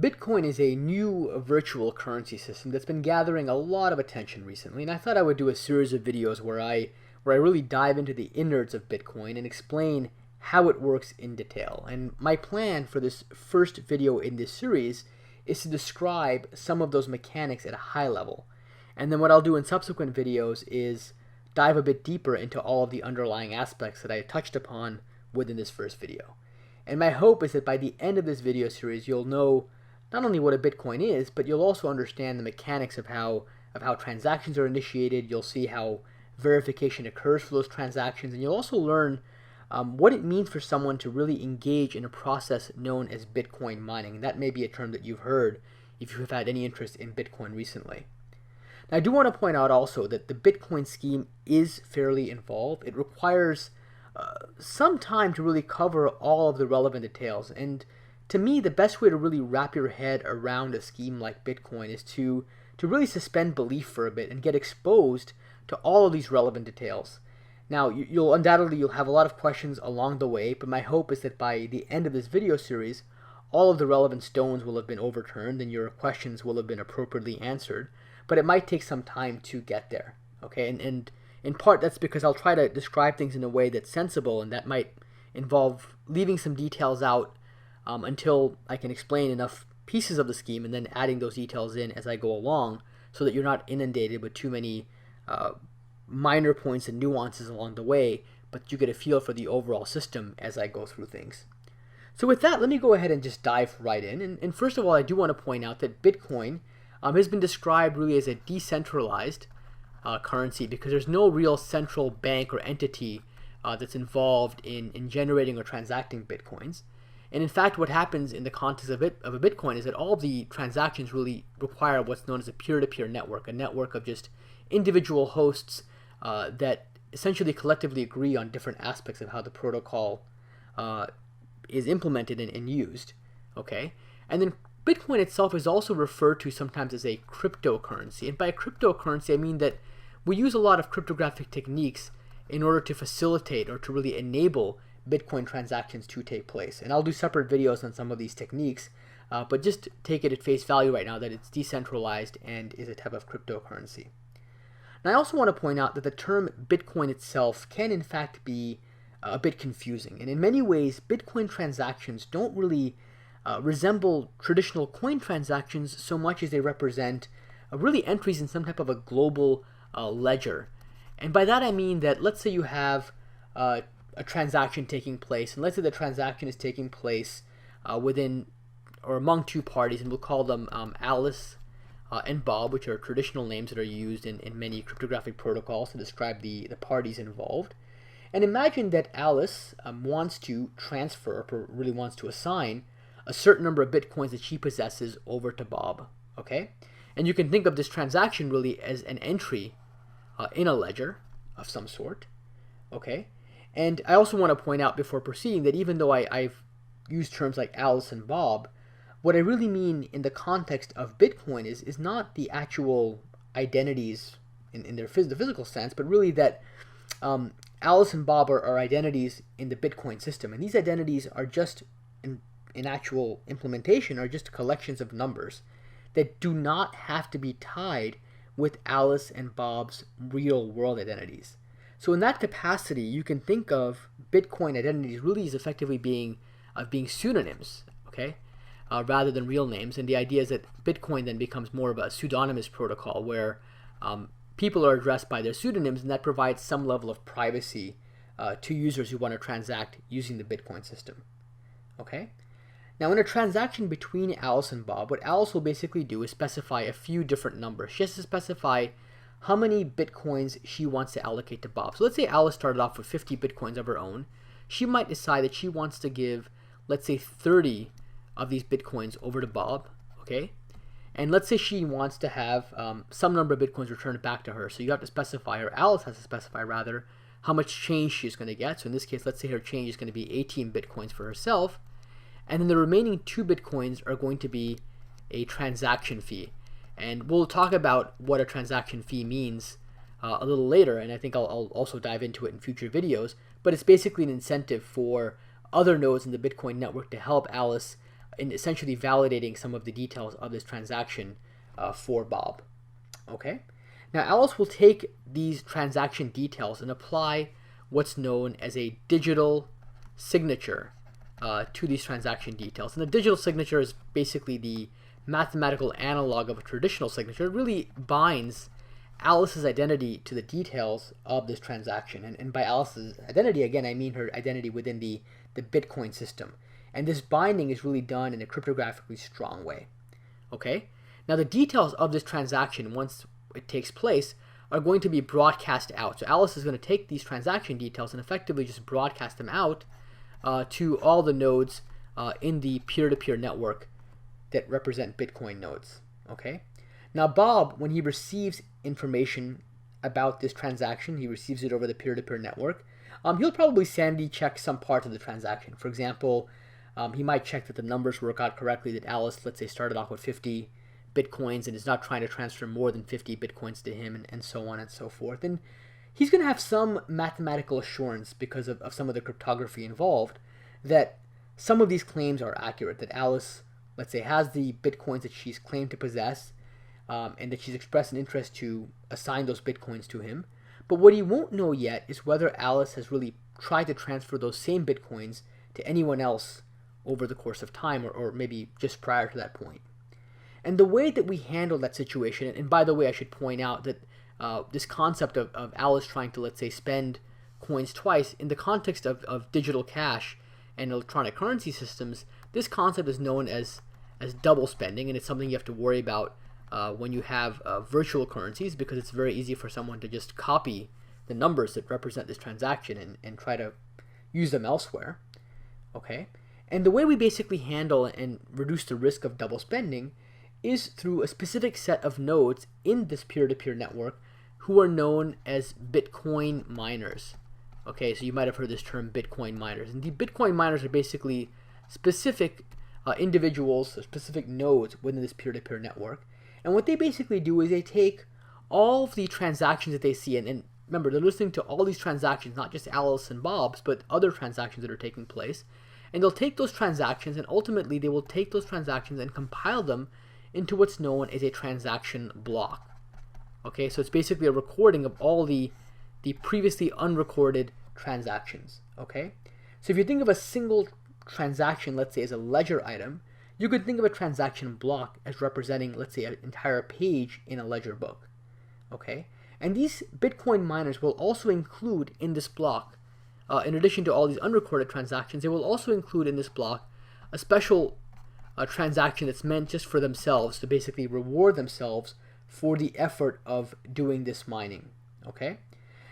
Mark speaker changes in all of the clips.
Speaker 1: Bitcoin is a new virtual currency system that's been gathering a lot of attention recently, and I thought I would do a series of videos where I really dive into the innards of Bitcoin and explain how it works in detail. And my plan for this first video in this series is to describe some of those mechanics at a high level. And then what I'll do in subsequent videos is dive a bit deeper into all of the underlying aspects that I touched upon within this first video. And my hope is that by the end of this video series, you'll know not only what a Bitcoin is, but you'll also understand the mechanics of how transactions are initiated. You'll see how verification occurs for those transactions, and you'll also learn what it means for someone to really engage in a process known as Bitcoin mining. And that may be a term that you've heard if you've had any interest in Bitcoin recently. Now, I do want to point out also that the Bitcoin scheme is fairly involved. It requires some time to really cover all of the relevant details. And to me, the best way to really wrap your head around a scheme like Bitcoin is to really suspend belief for a bit and get exposed to all of these relevant details. Now, you'll undoubtedly have a lot of questions along the way, but my hope is that by the end of this video series, all of the relevant stones will have been overturned and your questions will have been appropriately answered. But it might take some time to get there, okay? And in part, that's because I'll try to describe things in a way that's sensible, and that might involve leaving some details out until I can explain enough pieces of the scheme and then adding those details in as I go along so that you're not inundated with too many minor points and nuances along the way, but you get a feel for the overall system as I go through things. So with that, let me go ahead and just dive right in. And first of all, I do want to point out that Bitcoin has been described really as a decentralized currency because there's no real central bank or entity that's involved in generating or transacting Bitcoins. And in fact, what happens in the context of a Bitcoin is that all of the transactions really require what's known as a peer-to-peer network, a network of just individual hosts that essentially collectively agree on different aspects of how the protocol is implemented and used. Okay, and then Bitcoin itself is also referred to sometimes as a cryptocurrency. And by a cryptocurrency, I mean that we use a lot of cryptographic techniques in order to facilitate or to really enable Bitcoin transactions to take place. And I'll do separate videos on some of these techniques, but just take it at face value right now that it's decentralized and is a type of cryptocurrency. Now, I also want to point out that the term Bitcoin itself can in fact be a bit confusing. And in many ways, Bitcoin transactions don't really resemble traditional coin transactions so much as they represent really entries in some type of a global ledger. And by that I mean that let's say you have a transaction taking place, and let's say the transaction is taking place within or among two parties, and we'll call them Alice and Bob, which are traditional names that are used in many cryptographic protocols to describe the parties involved. And imagine that Alice wants to transfer, or really wants to assign, a certain number of Bitcoins that she possesses over to Bob, okay? And you can think of this transaction really as an entry in a ledger of some sort, okay? And I also want to point out before proceeding that even though I've used terms like Alice and Bob, what I really mean in the context of Bitcoin is not the actual identities in the physical sense, but really that Alice and Bob are identities in the Bitcoin system. And these identities are just, in actual implementation, are just collections of numbers that do not have to be tied with Alice and Bob's real world identities. So in that capacity, you can think of Bitcoin identities really as effectively being pseudonyms, okay, rather than real names. And the idea is that Bitcoin then becomes more of a pseudonymous protocol where people are addressed by their pseudonyms, and that provides some level of privacy to users who want to transact using the Bitcoin system, okay? Now, in a transaction between Alice and Bob, what Alice will basically do is specify a few different numbers. She has to specify how many Bitcoins she wants to allocate to Bob. So let's say Alice started off with 50 Bitcoins of her own. She might decide that she wants to give, let's say, 30 of these Bitcoins over to Bob, okay? And let's say she wants to have some number of Bitcoins returned back to her. So you have to specify, or Alice has to specify rather, how much change she's going to get. So in this case, let's say her change is going to be 18 Bitcoins for herself. And then the remaining 2 Bitcoins are going to be a transaction fee. And we'll talk about what a transaction fee means a little later, and I think I'll also dive into it in future videos. But it's basically an incentive for other nodes in the Bitcoin network to help Alice in essentially validating some of the details of this transaction for Bob. Okay? Now Alice will take these transaction details and apply what's known as a digital signature to these transaction details. And the digital signature is basically the mathematical analog of a traditional signature. It really binds Alice's identity to the details of this transaction. And by Alice's identity, again, I mean her identity within the Bitcoin system. And this binding is really done in a cryptographically strong way. Okay? Now the details of this transaction, once it takes place, are going to be broadcast out. So Alice is going to take these transaction details and effectively just broadcast them out to all the nodes in the peer-to-peer network that represent Bitcoin nodes. Okay? Now Bob, when he receives information about this transaction, he receives it over the peer-to-peer network, he'll probably sanity check some part of the transaction. For example, he might check that the numbers work out correctly, that Alice, let's say, started off with 50 Bitcoins and is not trying to transfer more than 50 Bitcoins to him, and so on and so forth. And he's going to have some mathematical assurance because of some of the cryptography involved that some of these claims are accurate, that Alice, let's say, has the Bitcoins that she's claimed to possess, and that she's expressed an interest to assign those Bitcoins to him. But what he won't know yet is whether Alice has really tried to transfer those same Bitcoins to anyone else over the course of time, or maybe just prior to that point. And the way that we handle that situation, and by the way, I should point out that this concept of Alice trying to, let's say, spend coins twice, in the context of digital cash and electronic currency systems, this concept is known as double spending, and it's something you have to worry about when you have virtual currencies, because it's very easy for someone to just copy the numbers that represent this transaction and try to use them elsewhere. Okay? And the way we basically handle and reduce the risk of double spending is through a specific set of nodes in this peer-to-peer network who are known as Bitcoin miners. Okay, so you might have heard this term, Bitcoin miners. And the Bitcoin miners are basically specific individuals, specific nodes within this peer-to-peer network. And what they basically do is they take all of the transactions that they see, and remember, they're listening to all these transactions, not just Alice and Bob's, but other transactions that are taking place. And they'll take those transactions, and ultimately they will take those transactions and compile them into what's known as a transaction block. Okay, so it's basically a recording of all the previously unrecorded transactions. Okay, so if you think of a single transaction, let's say, as a ledger item, you could think of a transaction block as representing, let's say, an entire page in a ledger book. Okay, and these Bitcoin miners will also include in this block, in addition to all these unrecorded transactions, they will also include in this block a special transaction that's meant just for themselves, to basically reward themselves for the effort of doing this mining. Okay?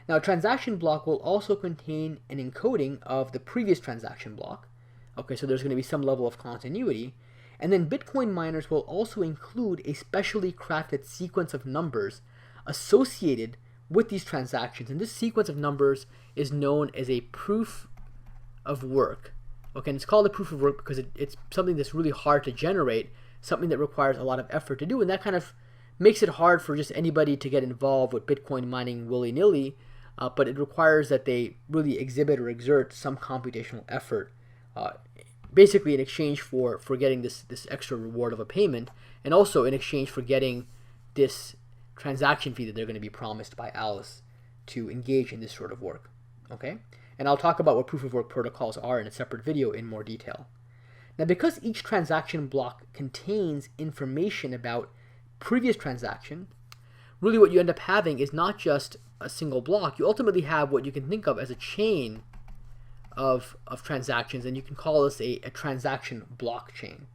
Speaker 1: Now, a transaction block will also contain an encoding of the previous transaction block. Okay, so there's going to be some level of continuity. And then Bitcoin miners will also include a specially crafted sequence of numbers associated with these transactions. And this sequence of numbers is known as a proof of work. Okay, and it's called a proof of work because it's something that's really hard to generate, something that requires a lot of effort to do, and that kind of makes it hard for just anybody to get involved with Bitcoin mining willy-nilly, but it requires that they really exhibit or exert some computational effort, basically in exchange for getting this extra reward of a payment, and also in exchange for getting this transaction fee that they're going to be promised by Alice to engage in this sort of work. Okay? And I'll talk about what proof of work protocols are in a separate video in more detail. Now, because each transaction block contains information about previous transaction, really what you end up having is not just a single block. You ultimately have what you can think of as a chain of transactions, and you can call this a transaction blockchain.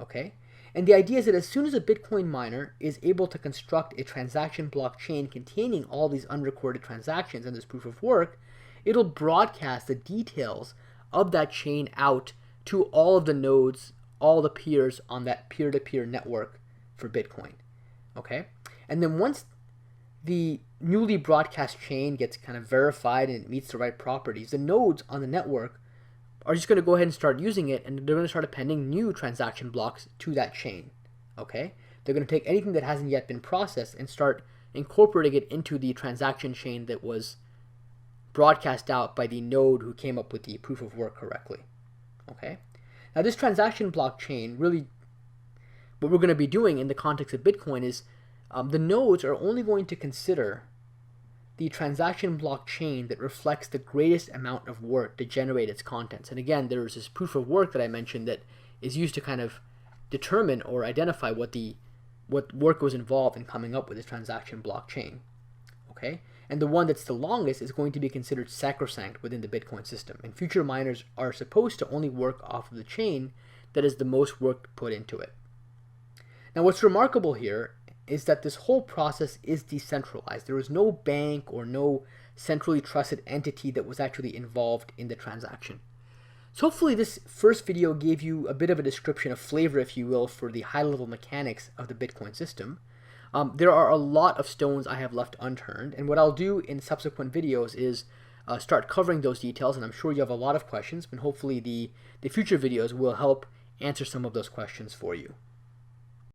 Speaker 1: Okay? And the idea is that as soon as a Bitcoin miner is able to construct a transaction blockchain containing all these unrecorded transactions and this proof of work, it'll broadcast the details of that chain out to all of the nodes, all the peers on that peer-to-peer network for Bitcoin. Okay? And then once the newly broadcast chain gets kind of verified and it meets the right properties, the nodes on the network are just going to go ahead and start using it, and they're going to start appending new transaction blocks to that chain. Okay? They're going to take anything that hasn't yet been processed and start incorporating it into the transaction chain that was broadcast out by the node who came up with the proof of work correctly. Okay? Now this transaction blockchain, really what we're going to be doing in the context of Bitcoin is the nodes are only going to consider the transaction blockchain that reflects the greatest amount of work to generate its contents. And again, there's this proof of work that I mentioned that is used to kind of determine or identify what work was involved in coming up with this transaction blockchain. Okay? And the one that's the longest is going to be considered sacrosanct within the Bitcoin system. And future miners are supposed to only work off of the chain that is the most work put into it. Now what's remarkable here is that this whole process is decentralized. There is no bank or no centrally trusted entity that was actually involved in the transaction. So hopefully this first video gave you a bit of a description, a flavor, if you will, for the high-level mechanics of the Bitcoin system. There are a lot of stones I have left unturned, and what I'll do in subsequent videos is start covering those details, and I'm sure you have a lot of questions, and hopefully the future videos will help answer some of those questions for you.